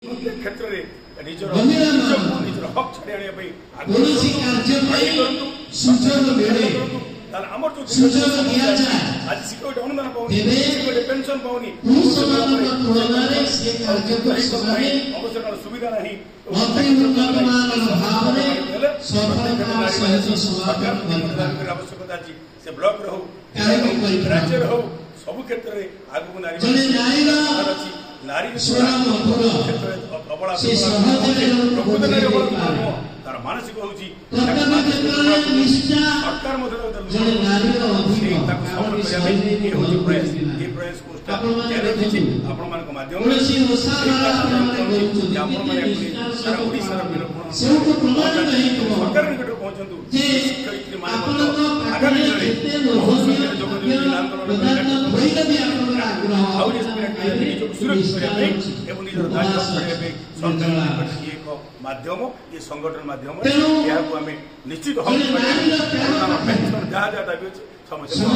प्रत्येक क्षेत्र में निजर हक छाड़ी आने आज सिक्योरिटी अनुदान पाऊनी पेंशन पाऊनी अवसर सुविधा नहीं आवश्यकता अच्छी से ब्लॉक हो राज्य हो सब क्षेत्र में आगू नारी नारी तार मानसिक हूँ प्रयास सरकार निकट पहुंचु शिक्षयित्री आगामी सुरक्षित माध्यम ये संगठन माध्यम आम निश्चित जहाँ जहाँ दाबी अच्छे समस्या